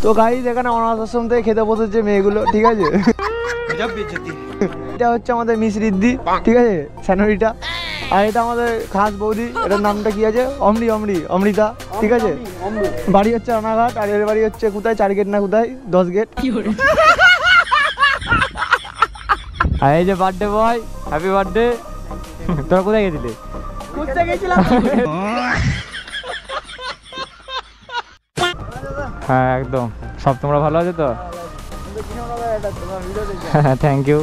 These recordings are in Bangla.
তো গাইস এখানে অনাথ আশ্রম থেকে খেতে বসেছে মেয়েগুলো, ঠিক আছে। এটা হচ্ছে আমাদের মিস রিদ্ধি, ঠিক আছে, স্যানোরিটা। আর এটা আমাদের খাস বৌদি, এটার নামটা কি আছে, অমৃতা, ঠিক আছে। বাড়ি হচ্ছে রানাঘাট, আর এর বাড়ি হচ্ছে কোথায়, 4 গেট না কোথায়, 10 গেট। আর এই যে বার্থডে বয়, হ্যাপি বার্থডে। তোরা কোথায় গেছিলি? ঘুরতে গেছিলাম। হ্যাঁ একদম, সব তোমরা ভালো আছো তো? হ্যাঁ থ্যাংক ইউ,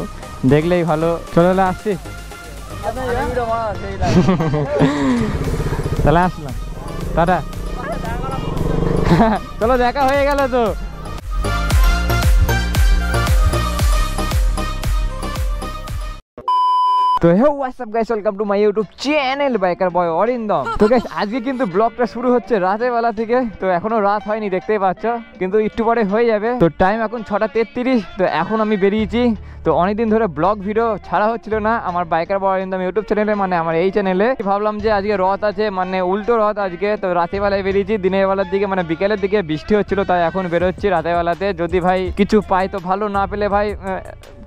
দেখলেই ভালো। চলে এলে আসছি, তাহলে আসলাম, টাটা। চলো দেখা হয়ে গেল তো। তো hey what's up guys, welcome to my YouTube channel biker boy Arindam. তো গাইস আজকে কিন্তু ব্লগটা শুরু হচ্ছে রাতের বেলা থেকে। তো এখনো রাত হয়নি, দেখতেই পাচ্ছ, কিন্তু একটু পরে হয়ে যাবে। তো টাইম এখন 6:33। তো এখন আমি বেরিয়েছি। তো অনেকদিন ধরে ব্লগ ভিডিও ছাড়া হচ্ছিল না আমার বাইকার বয় অরিন্দম ইউটিউব চ্যানেলে, মানে আমার এই চ্যানেলে। ভাবলাম যে আজকে রথ আছে, মানে উল্টো রথ আজকে। তো রাতের বেলায় বেরিয়েছি, দিনের বেলার দিকে মানে বিকেলের দিকে বৃষ্টি হচ্ছিল, তাই এখন বেরোচ্ছি রাতের বেলাতে। যদি ভাই কিছু পাই তো ভালো, না পেলে ভাই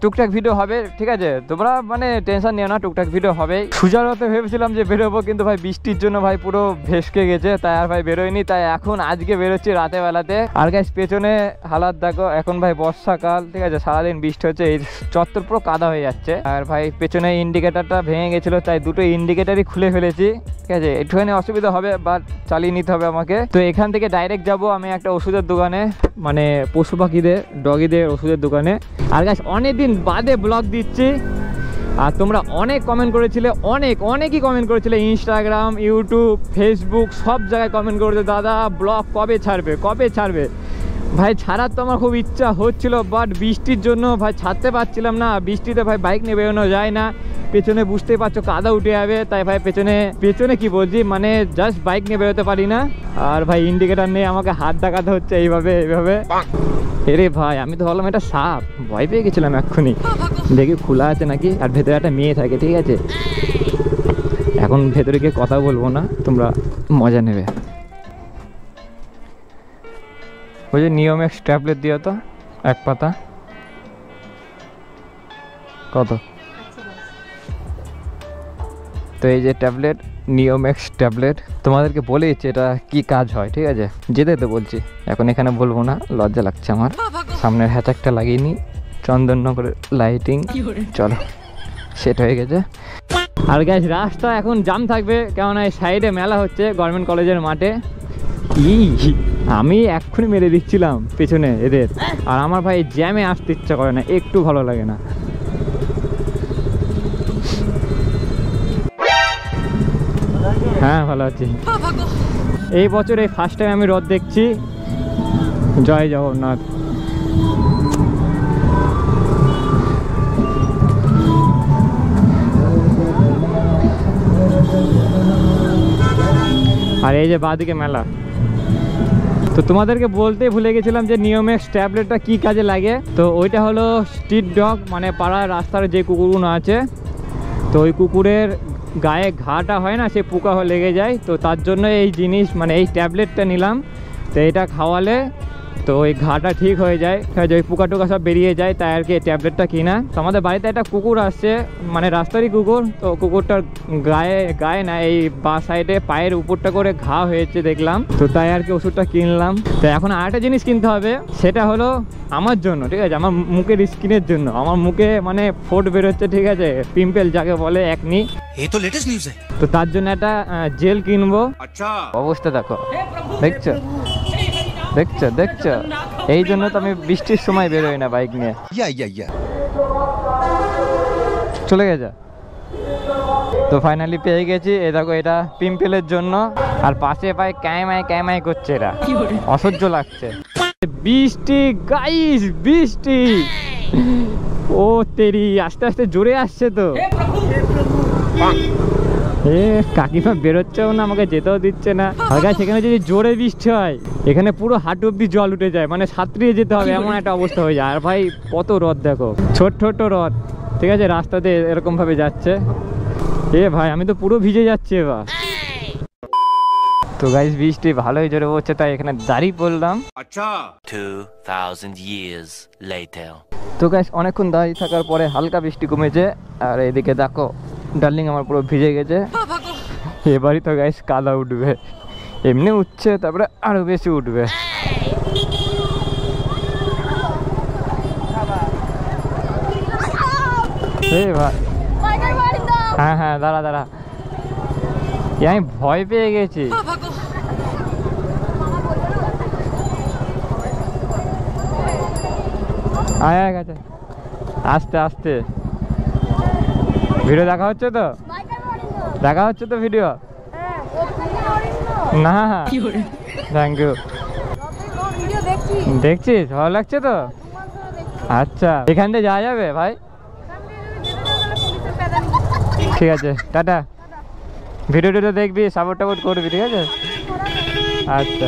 টুকটাক ভিডিও হবে, ঠিক আছে। তোমরা মানে টেনশন নিও না, টুকটাক ভিডিও হবে। সুজার হতে ভেবেছিলাম যে বেরোবো, কিন্তু ভাই বৃষ্টির জন্য ভাই পুরো ভেসকে গেছে, তাই আর ভাই বেরোয়নি। তাই এখন আজকে বেরোচ্ছি রাতের বেলাতে। আর গাইস পেছনে হালাত দেখো, এখন ভাই বর্ষাকাল, ঠিক আছে, সারাদিন বৃষ্টি হচ্ছে, এই চত্বর পুরো কাদা হয়ে যাচ্ছে। আর ভাই পেছনে ইন্ডিকেটারটা ভেঙে গেছিল, তাই দুটো ইন্ডিকেটারই খুলে ফেলেছি, ঠিক আছে। একটুখানি অসুবিধা হবে, বাট চালিয়ে নিতে হবে আমাকে। তো এখান থেকে ডাইরেক্ট যাব আমি একটা ওষুধের দোকানে, মানে পশু পাখিদের, ডগিদের ওষুধের দোকানে। আর গাইস অনেকদিন বাদে ব্লগ দিচ্ছি, আর তোমরা অনেক কমেন্ট করেছিলে, অনেকই কমেন্ট করেছিলে, ইনস্টাগ্রাম, ইউটিউব, ফেসবুক, সব জায়গায় কমেন্ট করেছে, দাদা ব্লগ কবে ছাড়বে। ভাই ছাড়ার তো আমার খুব ইচ্ছা হচ্ছিল, বাট বৃষ্টির জন্য ভাই ছাড়তে পারছিলাম না। বৃষ্টিতে ভাই বাইক নিয়ে বেরোনো যায় না, পেছনে বুঝতেই পারছো কাদা উঠে যাবে, তাই ভাই পেছনে কি বলছি, মানে জাস্ট বাইক নিয়ে বেরোতে পারি না। আর ভাই ইন্ডিকেটার নেই, আমাকে হাত দেখাতে হচ্ছে এইভাবে। এরে ভাই আমি তো ভাবলাম এটা সাপ, ভয় পেয়ে গেছিলাম এক্ষুনি। দেখি খোলা আছে নাকি, আর ভেতরে একটা মেয়ে থাকে, ঠিক আছে। এখন ভেতরে গিয়ে কথা বলবো না, তোমরা মজা নেবে। ওই যে নিওমেক্স ট্যাবলেট দিও তো, 1 পাতা। কত? তো এই যে ট্যাবলেট, নিওমেক্স ট্যাবলেট, তোমাদেরকে বলে দিচ্ছি এটা কি কাজ হয়, ঠিক আছে। যেতে তো বলছি, এখন এখানে বলবো না, লজ্জা লাগছে আমার। সামনের হ্যাচাকটা লাগিয়ে নি, চন্দননগরের লাইটিং, চলো সেট হয়ে গেছে। আর গাইস রাস্তা এখন জাম থাকবে, কেননা এই সাইডে মেলা হচ্ছে গভর্নমেন্ট কলেজের মাঠে। আমি এক্ষুনি মেরে দিচ্ছিলাম পেছনে এদের, আর আমার ভাই জ্যামে আসতে ইচ্ছা করে না, একটু ভালো লাগে না। হ্যাঁ ভালো আছি। এই বছর এই ফার্স্ট টাইম আমি রথ দেখছি। জয় জগন্নাথ। আর এই যে বাঁদিকে মেলা। তো তোমাদেরকে বলতেই ভুলে গেছিলাম যে নিওমেক্স ট্যাবলেটটা কি কাজে লাগে। তো ওইটা হলো স্ট্রিট ডগ, মানে পাড়ার রাস্তার যে কুকুরগুলো আছে, তো ওই কুকুরের গায়ে ঘাটা হয় না, সে পোকা লেগে যায়। তো তার জন্য এই জিনিস, মানে এই ট্যাবলেটটা নিলাম। তো এটা খাওয়ালে তো ওই ঘাটা ঠিক হয়ে যায়, ওই পোকা টোকা সব বেরিয়ে যায়, তাই আর কি এই ট্যাবলেটটা কিনা। তো আমাদের বাড়িতে একটা কুকুর আসছে, মানে রাস্তারই কুকুর। তো কুকুরটার গায়ে না, এই বাঁ সাইডে পায়ের উপরটা করে ঘা হয়েছে দেখলাম, তো তাই আর কি ওষুধটা কিনলাম। তো এখন আরেকটা জিনিস কিনতে হবে, সেটা হলো আমার জন্য, ঠিক আছে, আমার মুখের স্কিনের জন্য। আমার মুখে মানে ফোট বেরোচ্ছে, ঠিক আছে, পিম্পল যাকে বলে, একনি। এই তো লেটেস্ট নিউজ। তো তার জন্য একটা জেল কিনবো। আচ্ছা অবস্থা দেখো, দেখছো, এই জন্য তো আমি বৃষ্টির সময় বেরোই না বাইক নিয়ে। চলে গেছে। তো ফাইনালি পেয়ে গেছি, এ দেখো, এটা পিম্পলের জন্য। আর পাশে পায়ে ক্যামাই করছে, এরা অসহ্য লাগছে। বৃষ্টি গাইস, বৃষ্টি, ও তেরি, আস্তে আস্তে জোরে আসছে। তো কাকিমা বেরোচ্ছেও না, আমাকে যেতেও দিচ্ছে না। আর গাইস সেখানে যদি জোরে বৃষ্টি হয়, এখানে পুরো হাঁটু অব্দি জল উঠে যায়, মানে সাঁতরিয়ে যেতে হবে, এমন একটা অবস্থা হয়ে যায়। আর ভাই কত রথ দেখো, ছোট রথ, ঠিক আছে, রাস্তাতে এরকম ভাবে যাচ্ছে। ভাই আমি তো পুরো ভিজে যাচ্ছি এবার। তো গাইস বৃষ্টি ভালোই জোরে পড়ছে, তাই এখানে দাঁড়িয়ে পড়লাম। আচ্ছা 2000 years later. তো গাইস অনেকক্ষণ দাঁড়িয়ে থাকার পরে হালকা বৃষ্টি কমেছে, আর এদিকে দেখো ডার্লিং আমার পুরো ভিজে গেছে। এবারই তো গাইস কাদা উঠবে, এমনি উঠছে তারপরে আরো বেশি উঠবে। হ্যাঁ হ্যাঁ দাঁড়া দাঁড়া, আমি ভয় পেয়ে গেছি। আয় গেছে, আস্তে আস্তে। ভিডিও দেখা হচ্ছে তো, দেখা হচ্ছে তো ভিডিও? না থ্যাংক ইউ। দেখছিস ভালো লাগছে তো? আচ্ছা এখান থেকে যাওয়া যাবে ভাই? ঠিক আছে টাটা, ভিডিও টিডিও দেখবি, সাপোর্ট টাপোর্ট করবি, ঠিক আছে? আচ্ছা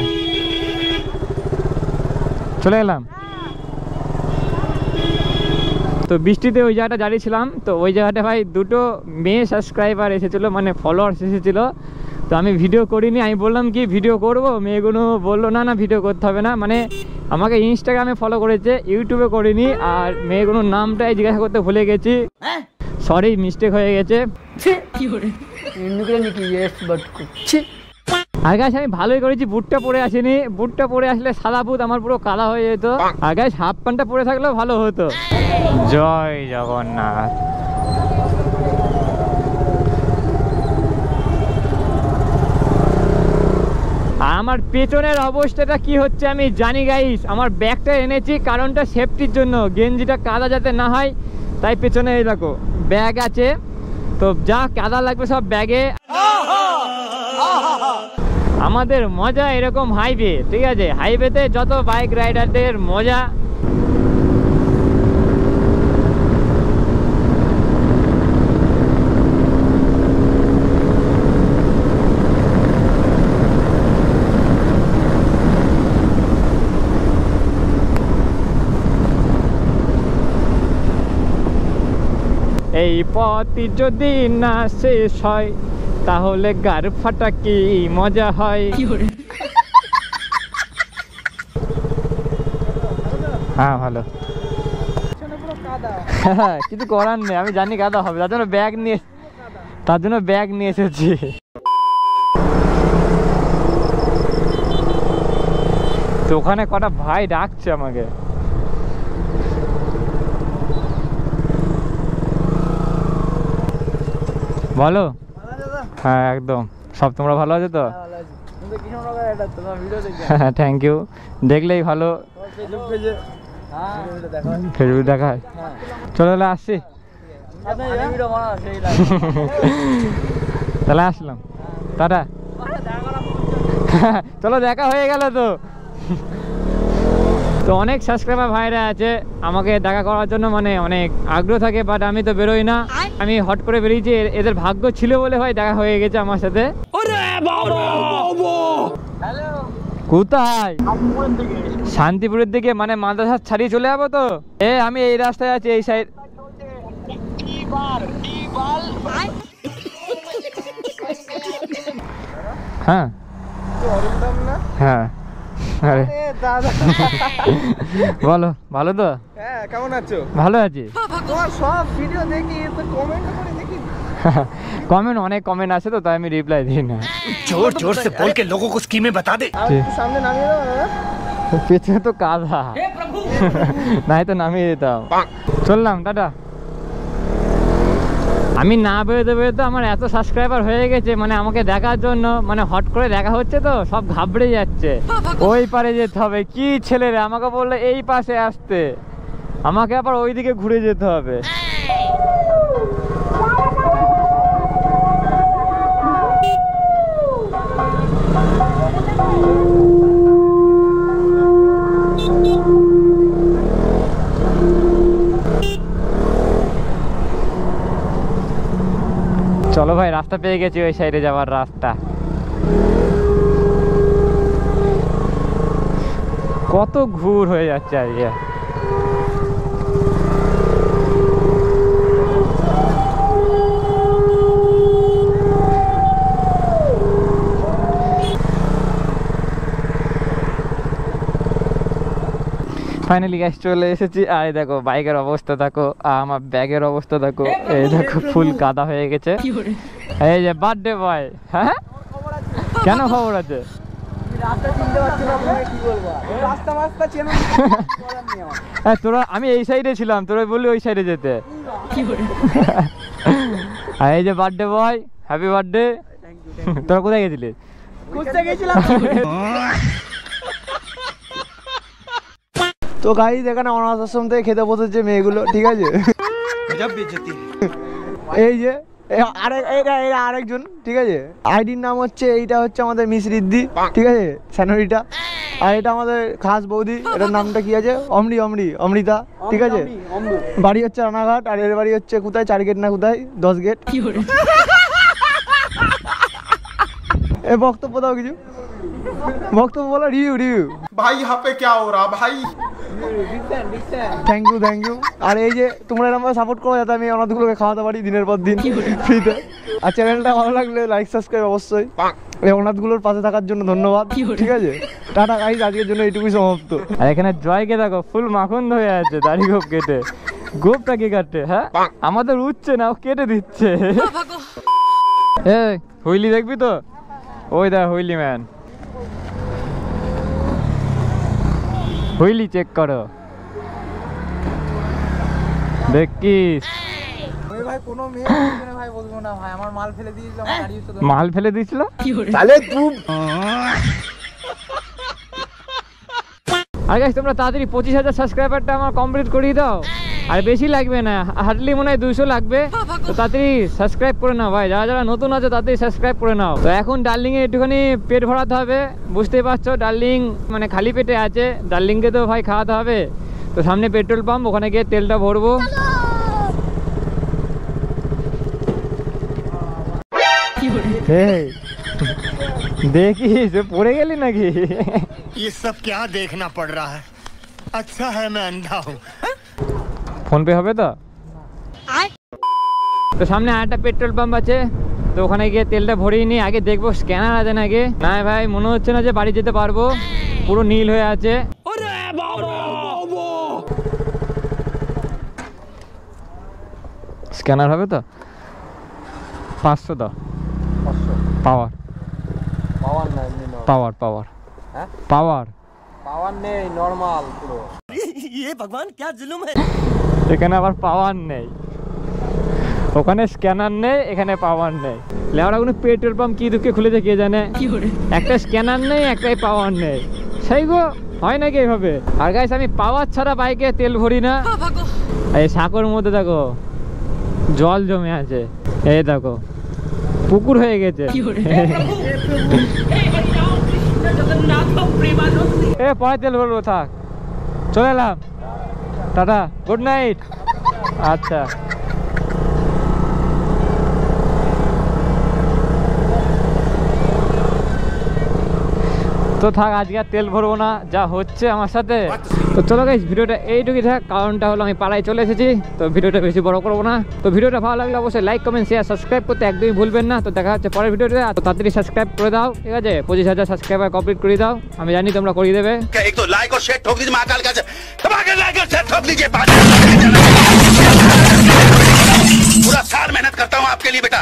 চলে গেলাম। তো বৃষ্টিতে ওই জায়গাটা দাঁড়িয়েছিলাম, তো ওই জায়গাটা ভাই দুটো মেয়ে সাবস্ক্রাইবার এসেছিলো, মানে ফলোয়ার্স এসেছিলো। তো আমি ভিডিও করিনি, আমি বললাম কি ভিডিও করব, মেয়েগুলো বললো না না ভিডিও করতে হবে না। মানে আমাকে ইনস্টাগ্রামে ফলো করেছে, ইউটিউবে করিনি। আর মেয়েগুলোর নামটাই জিজ্ঞাসা করতে ভুলে গেছি, সরি মিস্টেক হয়ে গেছে। আর গাছ আমি ভালোই করেছি, বুটটা পরে আসিনি, বুটটা পরে আসলে সাদা বুট আমার পুরো কালা হয়ে যেত। আর গাছ হাফ প্যান্টটা পরে থাকলেও ভালো হতো। জয় জগন্নাথ। আমার পেছনের অবস্থাটা কি হচ্ছে আমি জানি গাইস। আমার ব্যাগটা এনেছি কারণটা সেফটির জন্য, গেঞ্জিটা কাদা যাতে না হয়, তাই পেছনে এই দেখো ব্যাগ আছে। তো যা কাদা লাগবে সব ব্যাগে। আমাদের মজা এরকম হাইওয়ে, ঠিক আছে? হাইওয়েতে যত বাইক রাইডারদের মজা। এই পথই যদি না শেষ হয় তাহলে গার ফাটা কি মজা হয়। হ্যাঁ ভালো, কিছু করার নেই, আমি জানি কাদা হবে, তার জন্য ব্যাগ নিয়ে এসেছি। তো ওখানে কটা ভাই ডাকছে আমাকে। বলো। হ্যাঁ একদম, সব তোমরা ভালো আছো তো? হ্যাঁ থ্যাংক ইউ, দেখলেই ভালো। ফেসবুক দেখায়, চলো তাহলে আসছি। তাহলে আসলাম, টাটা। চলো দেখা হয়ে গেল তো। তো অনেক সাবস্ক্রাইবার ভাইরা আছে আমাকে দেখা করার জন্য, মানে অনেক আগ্রহ থাকে, বাট আমি তো বেরোই না। আমি হট করে বেরিয়েছি, এদের ভাগ্য ছিল বলে ভাই দেখা হয়ে গেছে আমার সাথে। কোথায়? শান্তিপুরের দিকে, মানে মাদ্রাসা ছাড়িয়ে চলে যাবো তো। আমি এই রাস্তায় আছি, এই সাইড। হ্যাঁ হ্যাঁ আরে বলো, ভালো তো? হ্যাঁ কেমন আছো? ভালো আছি। তোমার সব ভিডিও দেখি, তো কমেন্ট করে দেখি। কমেন্ট অনেক কমেন্ট আছে তো, তাই আমি রিপ্লাই দিই না। जोर जोर से बोल के लोगों को स्कीमें बता दे। একটু সামনে নামিয়ে দাও দাদা। পেছনে তো কাদা, নাই তো নামিয়ে দিতাম। চললাম, টাটা। আমি না বেরোতে বেরোতে আমার এত সাবস্ক্রাইবার হয়ে গেছে, মানে আমাকে দেখার জন্য, মানে হট করে দেখা হচ্ছে তো সব ঘাবড়ে যাচ্ছে। ওই পারে যেতে হবে, কি ছেলেরা আমাকে বললো এই পাশে আসতে, আমাকে আবার ওইদিকে ঘুরে যেতে হবে। চলো ভাই, রাস্তা পেয়ে গেছি, ওই সাইডে যাওয়ার রাস্তা। কত ঘুর হয়ে যাচ্ছে আজকে। ফাইনালি গ্যাস চলে এসেছি। আর এই দেখো বাইকের অবস্থা দেখো, আর আমার ব্যাগের অবস্থা দেখো, এই দেখো ফুল কাদা হয়ে গেছে। এই যে বার্থডে বয়। হ্যাঁ কেন খবর আছে? তোরা আমি এই সাইডে ছিলাম, তোরা বললি ওই সাইডে যেতে। আর এই যে বার্থডে বয়, হ্যাপি বার্থডে। তোরা কোথায় গেছিলি? তো গাইস এখানে অনাথ আশ্রম থেকে খেতে বসেছে মেয়েগুলো, ঠিক আছে? এই যে আরেকজন, ঠিক আছে? আইডির নাম হচ্ছে, এইটা হচ্ছে আমাদের মিস রিদ্ধি, ঠিক আছে, স্যানোরিটা। আর এটা আমাদের খাস বৌদি, এটার নামটা কি আছে? অমৃতা, ঠিক আছে? বাড়ি হচ্ছে রানাঘাট, আর এর বাড়ি হচ্ছে কোথায়, 4 গেট না কোথায়, 10 গেট। এ বক্তব্য দাও, কিছু বক্তব্য বলো, রিভিউ। भाई यहाँ पे क्या हो रहा भाई? Thank you. আর এই যে তোমরা এরকম সাপোর্ট করো যাতে আমি অনাথগুলোকে খাওয়াতে পারি দিনের পর দিন ফ্রিতে। আর চ্যানেলটা ভালো লাগলে লাইক সাবস্ক্রাইব অবশ্যই। এই অনাথগুলোর পাশে থাকার জন্য ধন্যবাদ, ঠিক আছে? টাটা গাইস, আজকের জন্য এইটুকুই সমাপ্ত। আর এখানে জয়কে দেখো ফুল মাখন হয়ে আছে, দাড়ি গোপ কেটে। গোপটা কে কাটে? হ্যাঁ আমাদের উঠছে না, ও কেটে দিচ্ছে। এই হুইলি দেখবি তো? ওই দেখ হুইলি ম্যান, হুইলি চেক করো, দেখিস। মাল ফেলে দিয়েছিল। আর গাইস তোমরা তাড়াতাড়ি 25,000 সাবস্ক্রাইবারটা আমার কমপ্লিট করিয়ে দাও। আর বেশি লাগবে না, হার্ডলি মনে হয় 200 লাগবে। তো তাড়াতাড়ি সাবস্ক্রাইব করে নাও ভাই, যারা যারা নতুন আছে তাড়াতাড়ি সাবস্ক্রাইব করে নাও। তো এখন ডার্লিং এ একটুখানি পেট ভরাতে হবে, বুঝতেই পারছো ডার্লিং মানে খালি পেটে আছে, ডার্লিংকে তো ভাই খাওয়াতে হবে। তো সামনে পেট্রোল পাম্প, ওখানে গিয়ে তেলটা ভরবো। দেখিস পড়ে গেলি নাকি? ये सब क्या देखना पड़ रहा है? अच्छा है मैं अंधा हूँ। ফোন পে হবে তো? তো সামনে আরেকটা পেট্রোল পাম্প আছে, তো ওখানে গিয়ে তেলটা ভরিয়ে নিই। আগে দেখবো স্ক্যানার আছে নাকি। না ভাই মনে হচ্ছে না যে বাড়ি যেতে পারবো, পুরো নীল হয়ে আছে। স্ক্যানার হবে তো? 500 দাও। পাওয়ার নেই, নরমাল পুরো। ये भगवान क्या जुल्म है? এখানে আবার পাওয়ার নেই, ওখানে স্ক্যানার নেই, এখানে পাওয়ার নেই। লেওরা কোনো পেট্রোল পাম্প কি দুঃখে খুলেছে কে জানে। একটা স্ক্যানার নেই, একটাই পাওয়ার নেই। সেই গো হয় নাকি এইভাবে? আর গাইস আমি পাওয়ার ছাড়া বাইকে তেল ভরি না। এই সাঁকোর মধ্যে দেখো জল জমে আছে, এই দেখো পুকুর হয়ে গেছে। এ পরে তেল ভরবো, থাক চলে এলাম, টাটা, গুড নাইট। আচ্ছা তো থাক, আজকে আর তেল ভরবো না, যা হচ্ছে আমার সাথে। তো চলো গাইস ভিডিওটা এইটুকুই থাক, কারণটা হলো আমি পাড়ায় চলে এসেছি, তো ভিডিওটা বেশি বড় করবো না। তো ভিডিওটা ভালো লাগলে অবশ্যই লাইক কমেন্ট শেয়ার সাবস্ক্রাইব করতে একদমই ভুলবেন না। তো দেখা হচ্ছে পরের ভিডিওতে, তো তাড়াতাড়ি সাবস্ক্রাইব করে দাও, ঠিক আছে? 25,000 সাবস্ক্রাইবার কমপ্লিট করে দাও, আমি জানি তোমরা করিয়ে দেবে। एक तो लाइक और शेयर ठोक दीजिए, महाकाल का लाइक और शेयर ठोक दीजिए। पूरा साल मेहनत करता हूँ आपके लिए बेटा।